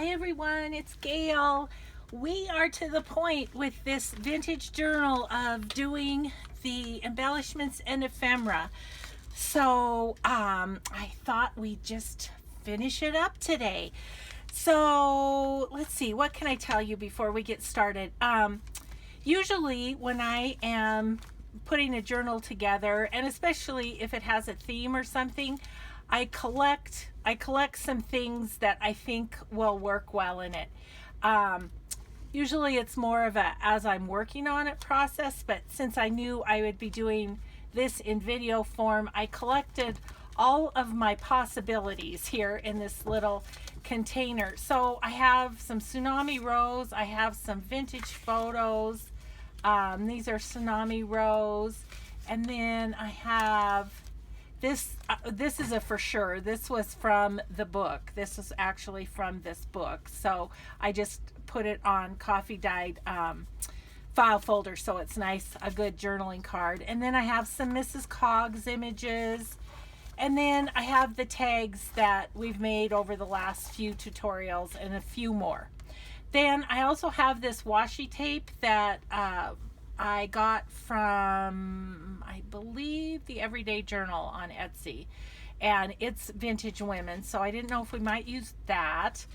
Hi everyone, it's Gail. We are to the point with this vintage journal of doing the embellishments and ephemera. So I thought we'd just finish it up today. So let's see, what can I tell you before we get started? Usually when I am putting a journal together, and especially if it has a theme or something, I collect some things that I think will work well in it. Usually it's more of a as I'm working on it process, but since I knew I would be doing this in video form, I collected all of my possibilities here in this little container. So I have some tsunami rose, I have some vintage photos. These are tsunami rose, and then I have this is a for sure. This was from the book. This is actually from this book. So I just put it on coffee dyed file folder so it's nice, a good journaling card. And then I have some Mrs. Coggs images. And then I have the tags that we've made over the last few tutorials and a few more. Then I also have this washi tape that I got from, I believe, the Everyday Journal on Etsy, and it's vintage women, so I didn't know if we might use that.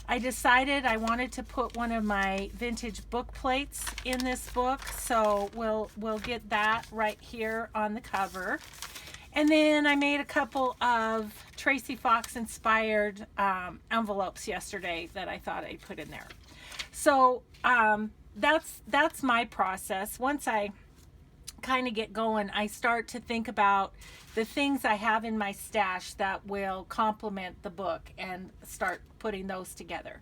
I decided I wanted to put one of my vintage book plates in this book, so we'll get that right here on the cover. And then I made a couple of Tracy Fox inspired envelopes yesterday that I thought I'd put in there. So that's my process. Once I kind of get going, I start to think about the things I have in my stash that will complement the book and start putting those together.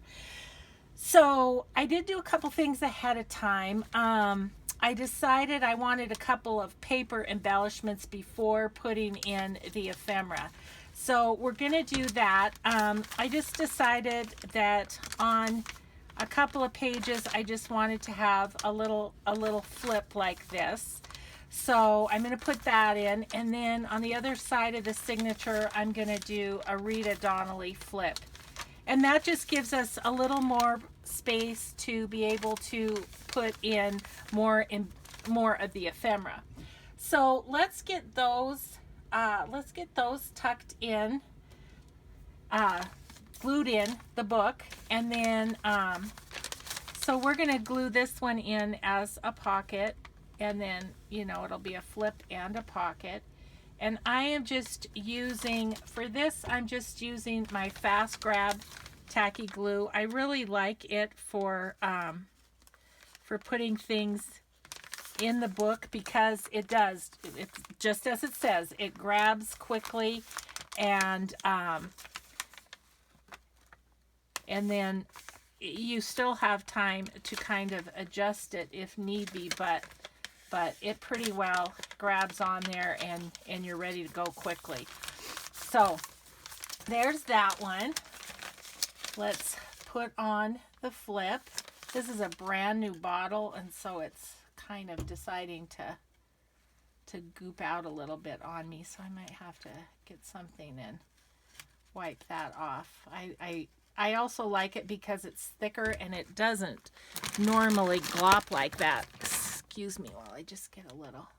So I did do a couple things ahead of time. I decided I wanted a couple of paper embellishments before putting in the ephemera. So we're going to do that. I just decided that on a couple of pages I just wanted to have a little flip like this. So I'm going to put that in, and then on the other side of the signature I'm going to do a Rita Donnelly flip. And that just gives us a little more space to be able to put in more of the ephemera. So let's get those tucked in, glued in the book, and then so we're going to glue this one in as a pocket, and then it'll be a flip and a pocket. And I am just using, for this, I'm just using my Fast Grab tacky glue. I really like it for putting things in the book because it's just as it says, it grabs quickly, and then you still have time to kind of adjust it if need be, but it pretty well grabs on there, and you're ready to go quickly. So there's that one. Let's put on the flip. This is a brand new bottle, and so it's kind of deciding to goop out a little bit on me, so I might have to get something and wipe that off. I also like it because it's thicker and it doesn't normally glop like that. Excuse me while I just get a little,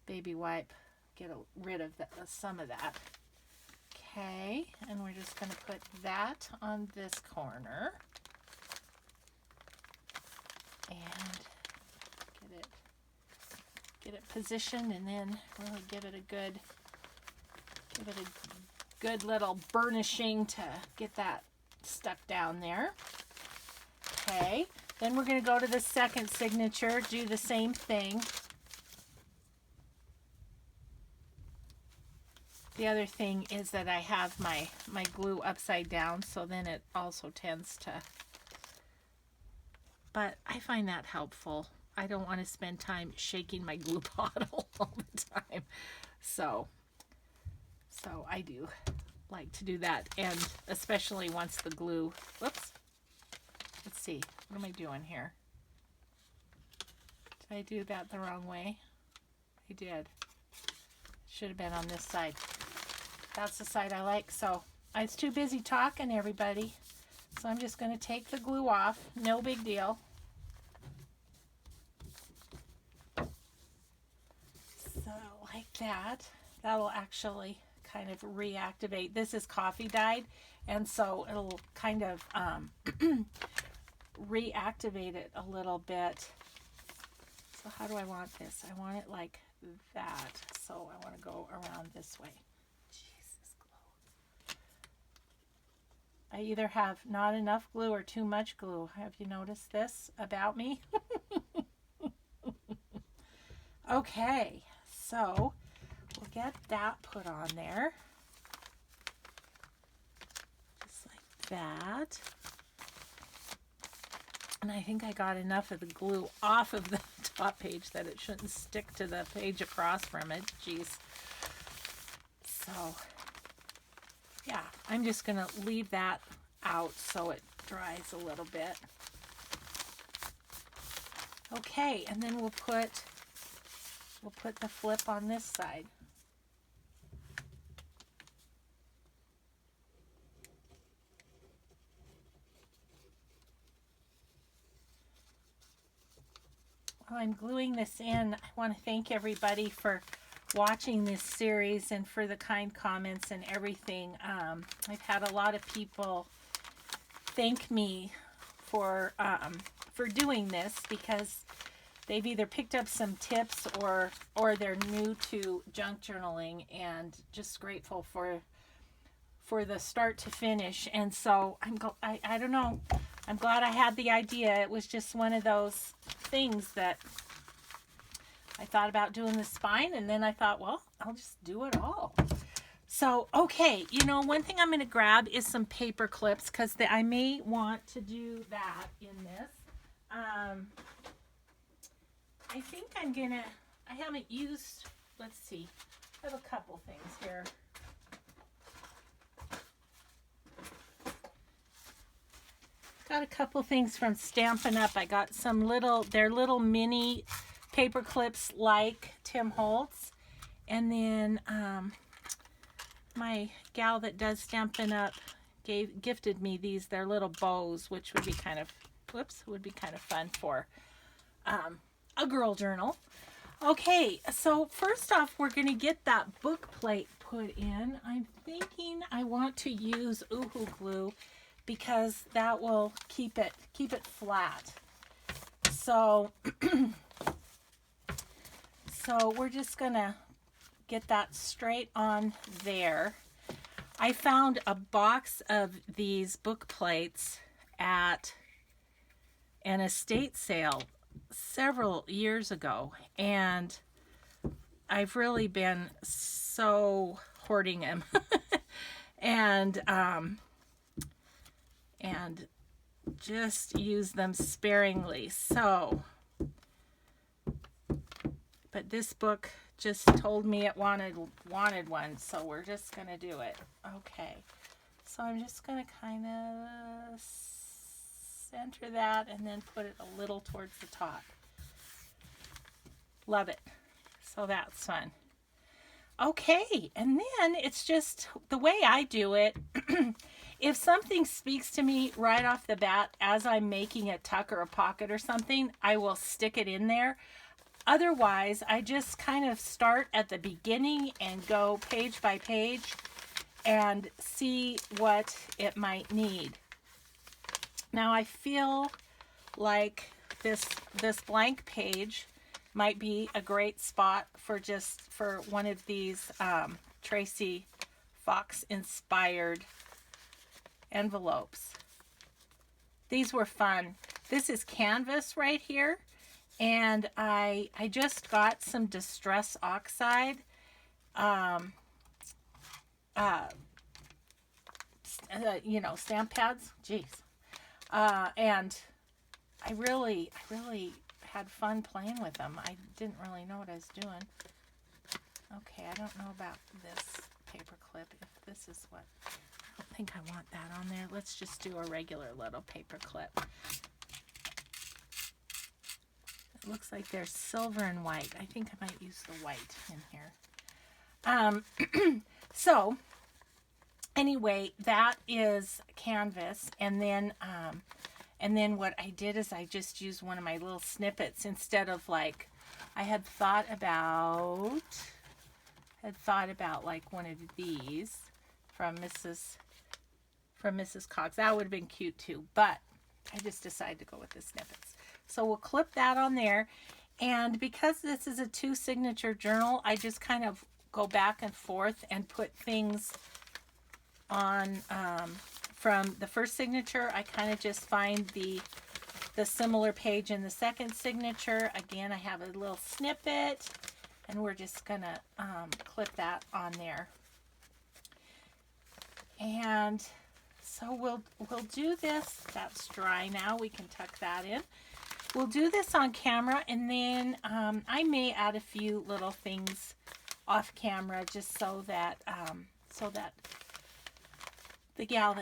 baby wipe, get rid of some of that. Okay, and we're just going to put that on this corner and get it positioned, and then really give it a good little burnishing to get that stuck down there. Okay, then we're going to go to the second signature, do the same thing. The other thing is that I have my glue upside down, so then it also tends to, but I find that helpful. I don't want to spend time shaking my glue bottle all the time. So I do like to do that, and especially once the glue, whoops, let's see, what am I doing here? Did I do that the wrong way? I did. Should have been on this side. That's the side I like. So I was too busy talking, everybody. So I'm just going to take the glue off. No big deal. So like that. That'll actually kind of reactivate. This is coffee dyed, and so it'll kind of reactivate it a little bit. So how do I want this? I want it like that. So I want to go around this way. Jesus, glue. I either have not enough glue or too much glue. Have you noticed this about me? Okay, so we'll get that put on there. Just like that. And I think I got enough of the glue off of the top page that it shouldn't stick to the page across from it. Jeez. So, yeah, I'm just going to leave that out so it dries a little bit. Okay, and then we'll put the flip on this side. While I'm gluing this in, I want to thank everybody for watching this series and for the kind comments and everything. I've had a lot of people thank me for doing this because they've either picked up some tips or they're new to junk journaling, and just grateful for the start to finish. And so I don't know. I'm glad I had the idea. It was just one of those things that I thought about doing the spine, and then I thought, well, I'll just do it all. So, okay, you know, one thing I'm going to grab is some paper clips because I may want to do that in this. I think I'm going to, I haven't used, let's see, I have a couple things here. Got a couple things from Stampin' Up. I got some they're little mini paper clips like Tim Holtz. And then my gal that does Stampin' Up gifted me these. They're little bows, which would be kind of, would be kind of fun for a girl journal. Okay, so first off, we're going to get that book plate put in. I'm thinking I want to use Uhu glue because that will keep it flat. So so we're just gonna get that straight on there. I found a box of these book plates at an estate sale several years ago, and I've really been so hoarding them and just use them sparingly. So, but this book just told me it wanted one, so we're just gonna do it. Okay, so I'm just gonna kind of center that and then put it a little towards the top. Love it. So that's fun. Okay, and then it's just the way I do it. If something speaks to me right off the bat as I'm making a tuck or a pocket or something, I will stick it in there. Otherwise, I just kind of start at the beginning and go page by page and see what it might need. Now I feel like this blank page might be a great spot for one of these Tracy Fox inspired envelopes. These were fun. This is canvas right here, and I just got some Distress Oxide stamp pads. Jeez. And I really had fun playing with them. I didn't really know what I was doing. Okay, I don't know about this paper clip, if this is what, I don't think I want that on there. Let's just do a regular little paper clip. It looks like there's silver and white. I think I might use the white in here. So anyway, that is canvas. And then what I did is I just used one of my little snippets instead of like, I had thought about like one of these from Mrs. Cox. That would have been cute too, but I just decided to go with the snippets. So we'll clip that on there. And because this is a 2 signature journal, I just kind of go back and forth and put things on from the first signature. I kind of just find the similar page in the second signature. Again, I have a little snippet, and we're just gonna clip that on there. And so we'll do this. That's dry now. We can tuck that in. We'll do this on camera, and then I may add a few little things off camera just so that the gal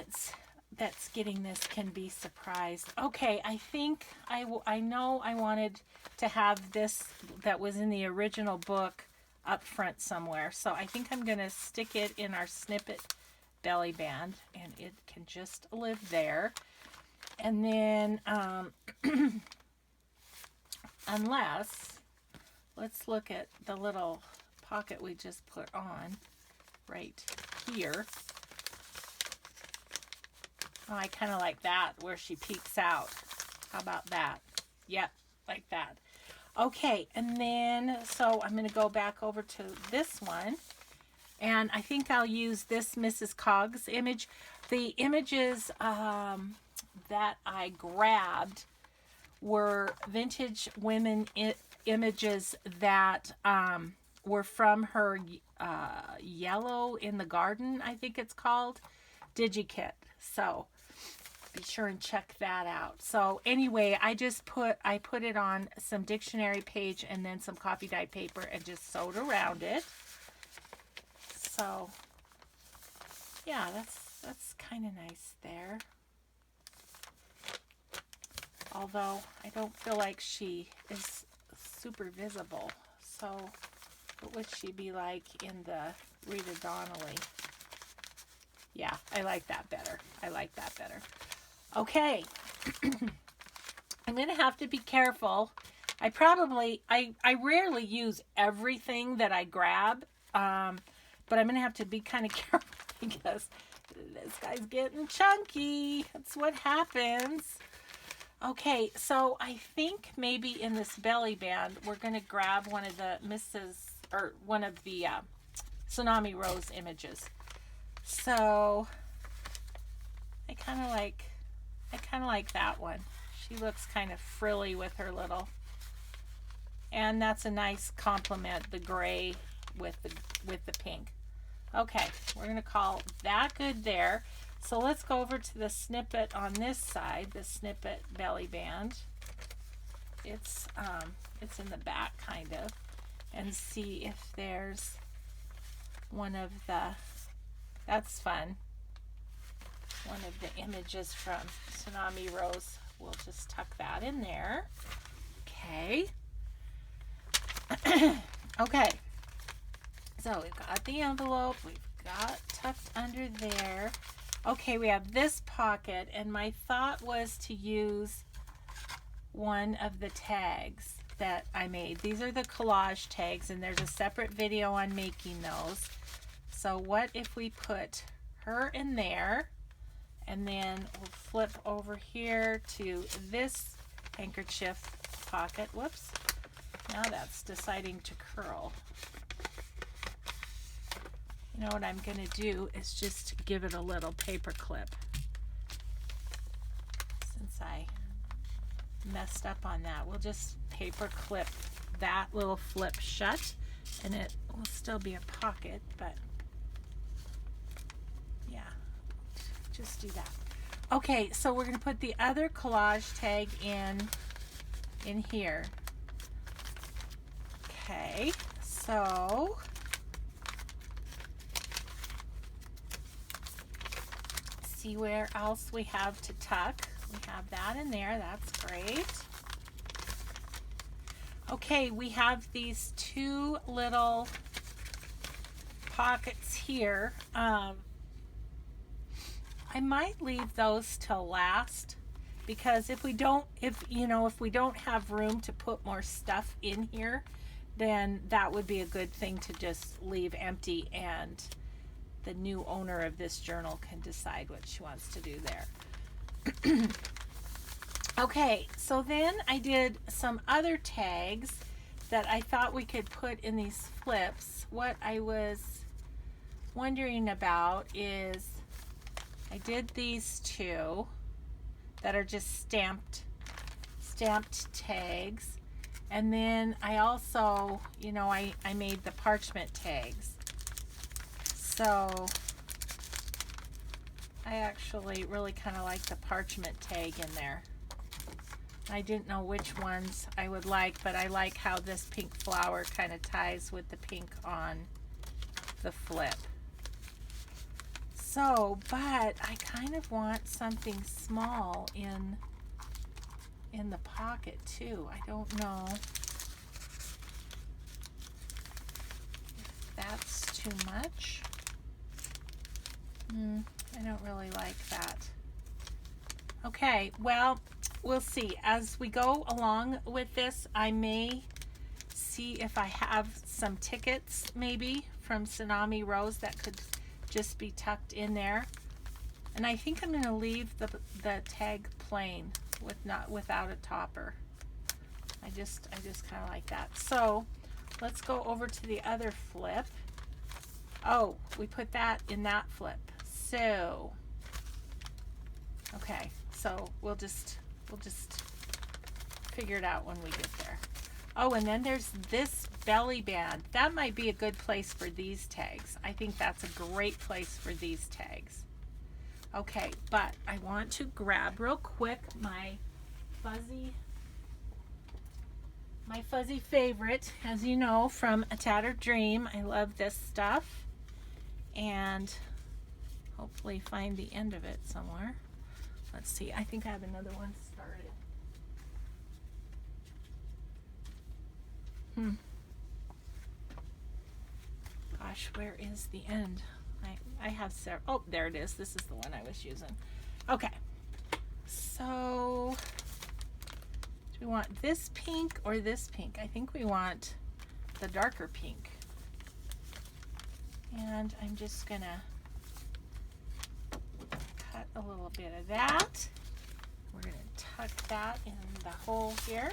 that's getting this can be surprised. Okay, I think I know I wanted to have this that was in the original book up front somewhere, so I think I'm gonna stick it in our Snippet belly band, and it can just live there. And then unless, let's look at the little pocket we just put on right here. Oh, I kind of like that where she peeks out. How about that? Yep, like that. Okay, and then, so I'm going to go back over to this one. And I think I'll use this Mrs. Coggs image. The images that I grabbed were vintage women images that were from her Yellow in the Garden, I think it's called, DigiKit. So be sure and check that out. So anyway, I put it on some dictionary page and then some coffee dyed paper and just sewed around it. So yeah, that's kind of nice there. Although I don't feel like she is super visible. So what would she be like in the Rita Donnelly? Yeah, I like that better. I like that better. Okay. I'm going to have to be careful. I rarely use everything that I grab, but I'm going to have to be kind of careful because this guy's getting chunky. That's what happens. Okay, so I think maybe in this belly band, we're going to grab one of the Tsunami Rose images. So I kind of like that one. She looks kind of frilly with her little, and that's a nice complement, the gray with the pink. Okay, we're going to call that good there. So let's go over to the snippet on this side, the Snippet belly band. It's in the back kind of, and see if there's one of the, that's fun, one of the images from Tsunami Rose. We'll just tuck that in there. Okay. Okay. So we've got the envelope, we've got tucked under there. Okay, we have this pocket, and my thought was to use one of the tags that I made. These are the collage tags, and there's a separate video on making those. So what if we put her in there, and then we'll flip over here to this handkerchief pocket. Whoops. Now that's deciding to curl. You know what I'm going to do is just give it a little paper clip, since I messed up on that. We'll just paper clip that little flip shut, and it will still be a pocket, but yeah, just do that. Okay, so we're going to put the other collage tag in here. Okay, so see where else we have to tuck. We have that in there. That's great. Okay, we have these two little pockets here. I might leave those till last, because if we don't have room to put more stuff in here, then that would be a good thing to just leave empty, and the new owner of this journal can decide what she wants to do there. Okay, so then I did some other tags that I thought we could put in these flips. What I was wondering about is I did these two that are just stamped tags, and then I also, I made the parchment tags. So I actually really kind of like the parchment tag in there. I didn't know which ones I would like, but I like how this pink flower kind of ties with the pink on the flip. So, but I kind of want something small in the pocket too. I don't know if that's too much. I don't really like that. Okay, well, we'll see. As we go along with this, I may see if I have some tickets maybe from Tsunami Rose that could just be tucked in there. And I think I'm going to leave the tag plain without a topper. I just kind of like that. So let's go over to the other flip. Oh, we put that in that flip. So okay, so we'll just figure it out when we get there. Oh, and then there's this belly band. That might be a good place for these tags. I think that's a great place for these tags. Okay, but I want to grab real quick my fuzzy favorite, as you know, from A Tattered Dream. I love this stuff, and hopefully find the end of it somewhere. Let's see, I think I have another one started. Gosh, where is the end? I have several. Oh, there it is. This is the one I was using. Okay, so do we want this pink or this pink? I think we want the darker pink. And I'm just gonna cut a little bit of that. We're gonna tuck that in the hole here.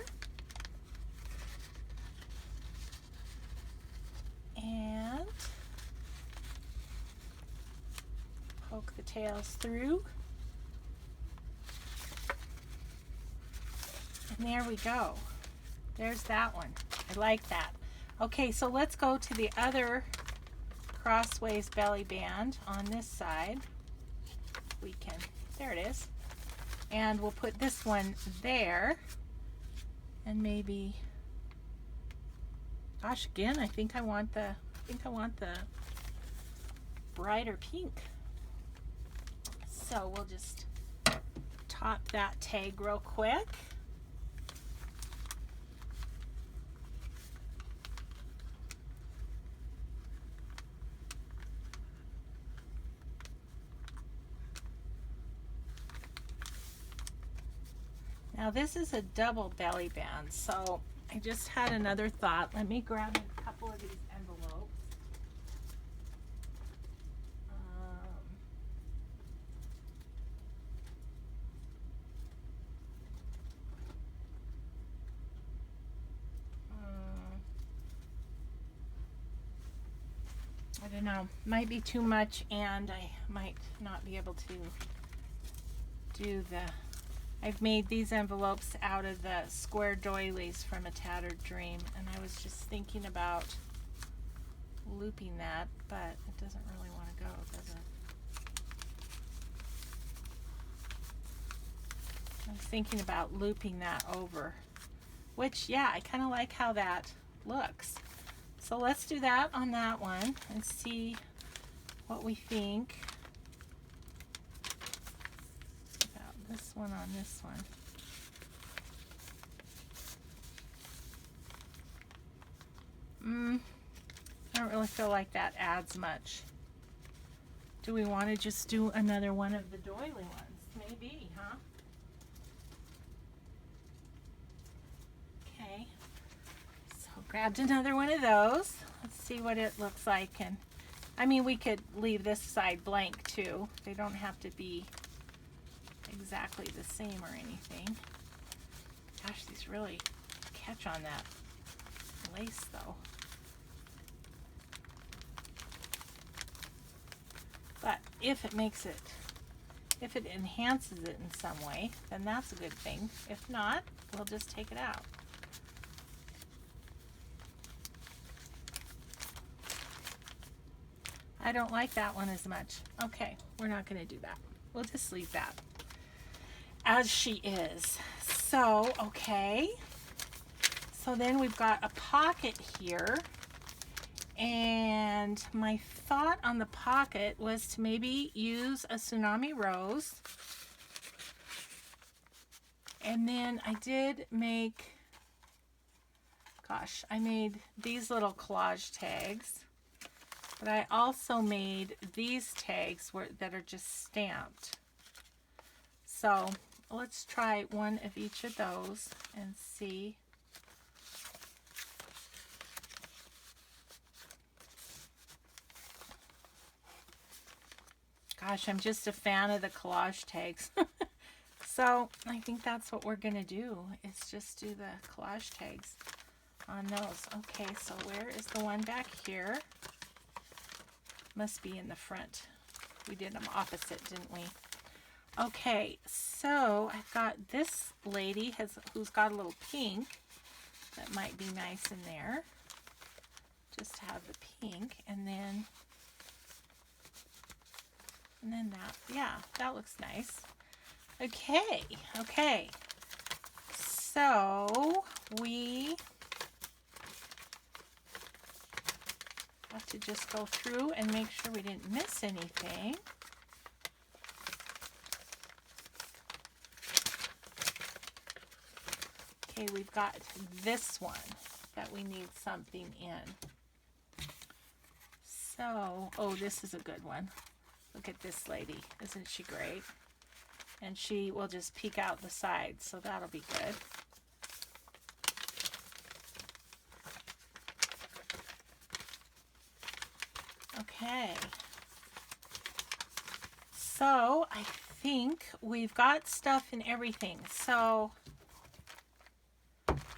And poke the tails through. And there we go. There's that one. I like that. Okay, so let's go to the other crossways belly band on this side. We can, there it is. And we'll put this one there. And maybe, gosh, again, I think I want the brighter pink. So we'll just top that tag real quick. Now this is a double belly band, so I just had another thought. Let me grab a couple of these envelopes. I don't know, might be too much, and I might not be able to do the, I've made these envelopes out of the square doilies from A Tattered Dream, and I was just thinking about looping that, but it doesn't really want to go, does it? I was thinking about looping that over, which, yeah, I kind of like how that looks. So let's do that on that one and see what we think about this one on this one. I don't really feel like that adds much Do we want to just do another one of the doily ones? Maybe, huh? Okay. So grabbed another one of those. Let's see what it looks like. And I mean, we could leave this side blank too. They don't have to be exactly the same or anything. Gosh, these really catch on that lace though. But if it makes it, if it enhances it in some way, then that's a good thing. If not, we'll just take it out. I don't like that one as much. Okay, we're not going to do that. We'll just leave that as she is. So, okay. So then we've got a pocket here. And my thought on the pocket was to maybe use a tsunami rose. And then I did make, gosh, I made these little collage tags. But I also made these tags that are just stamped. So let's try one of each of those and see. Gosh, I'm just a fan of the collage tags. So I think that's what we're going to do, is just do the collage tags on those. Okay, so where is the one back here? Must be in the front. We did them opposite, didn't we? Okay, so I've got this lady who's got a little pink. That might be nice in there. Just have the pink, and then that, yeah, that looks nice. Okay, okay. So we have to just go through and make sure we didn't miss anything. Okay, we've got this one that we need something in. So, oh, this is a good one. Look at this lady. Isn't she great? And she will just peek out the side, so that'll be good. Okay. So, I think we've got stuff and everything. So,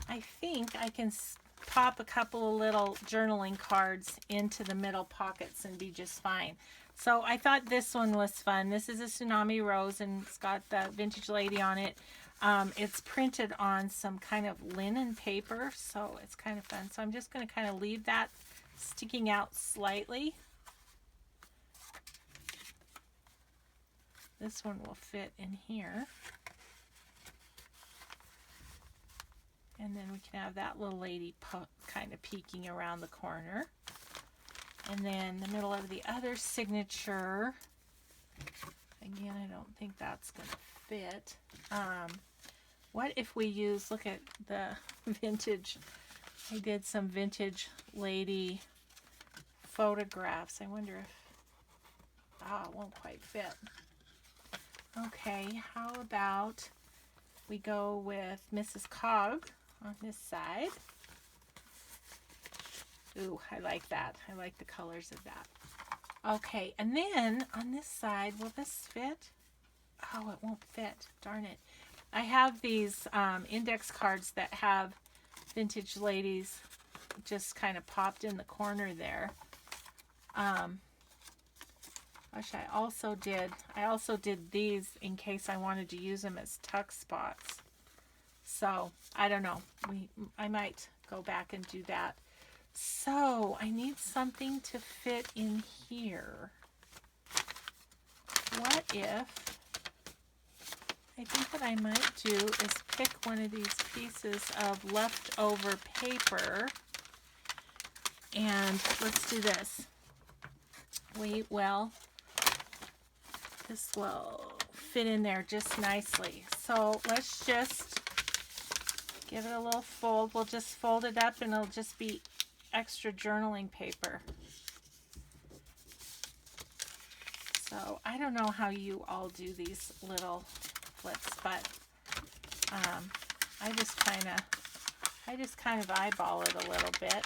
I think I can pop a couple of little journaling cards into the middle pockets and be just fine. So I thought this one was fun. This is a tsunami rose, and it's got the vintage lady on it. It's printed on some kind of linen paper, so it's kind of fun. So I'm just going to kind of leave that sticking out slightly. This one will fit in here. And then we can have that little lady kind of peeking around the corner. And then the middle of the other signature, again, I don't think that's going to fit. What if we use, look at the vintage, I did some vintage lady photographs. I wonder if, it won't quite fit. Okay, how about we go with Mrs. Cog on this side. Ooh, I like that. I like the colors of that. Okay, and then on this side, will this fit? Oh, it won't fit. Darn it. I have these index cards that have vintage ladies just kind of popped in the corner there. Gosh, I also did these in case I wanted to use them as tuck spots. So, I don't know. I might go back and do that. So, I need something to fit in here. What if, I think what I might do is pick one of these pieces of leftover paper, and let's do this. This will fit in there just nicely. So, let's just give it a little fold. We'll just fold it up and it'll just be extra journaling paper. So I don't know how you all do these little flips, but I just kind of eyeball it a little bit.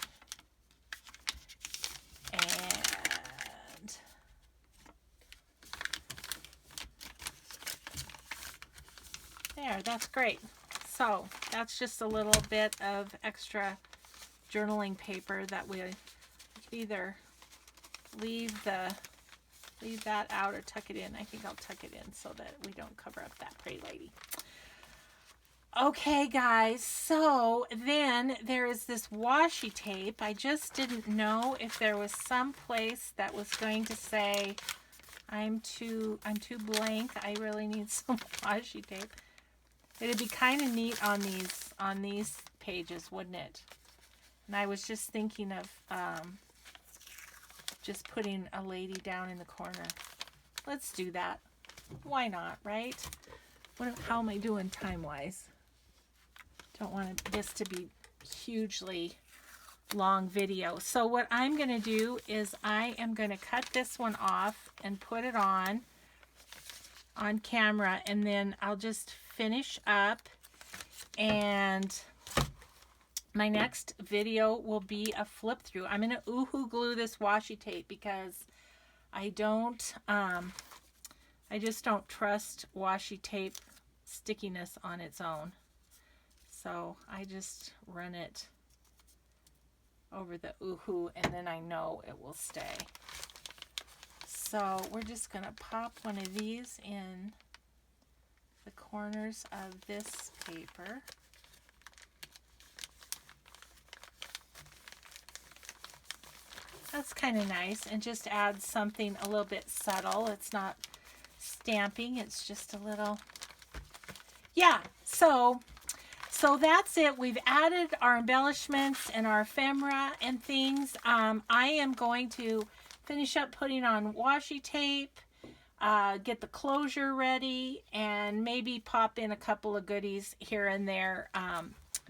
And there, that's great. So that's just a little bit of extra journaling paper that we could either leave that out or tuck it in. I think I'll tuck it in so that we don't cover up that pretty lady. Okay, guys, so then there is this washi tape. I just didn't know if there was some place that was going to say I'm too blank. I really need some washi tape. It'd be kind of neat on these pages, wouldn't it? And I was just thinking of just putting a lady down in the corner. Let's do that. Why not, right? How am I doing time-wise? Don't want this to be hugely long video. So what I'm going to do is I am going to cut this one off and put it on camera, and then I'll just finish up, and my next video will be a flip through. I'm going to oohoo glue this washi tape because I just don't trust washi tape stickiness on its own. So I just run it over the oohoo, and then I know it will stay. So we're just going to pop one of these in the corners of this paper. That's kind of nice, and just add something a little bit subtle. It's not stamping, it's just a little, yeah. So that's it. We've added our embellishments and our ephemera and things. I am going to finish up putting on washi tape, get the closure ready, and maybe pop in a couple of goodies here and there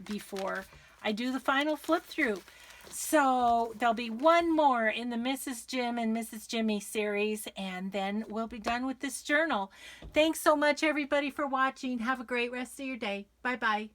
before I do the final flip through. So there'll be one more in the Mrs. Jim and Mrs. Jimmy series, and then we'll be done with this journal. Thanks so much, everybody, for watching. Have a great rest of your day. Bye-bye.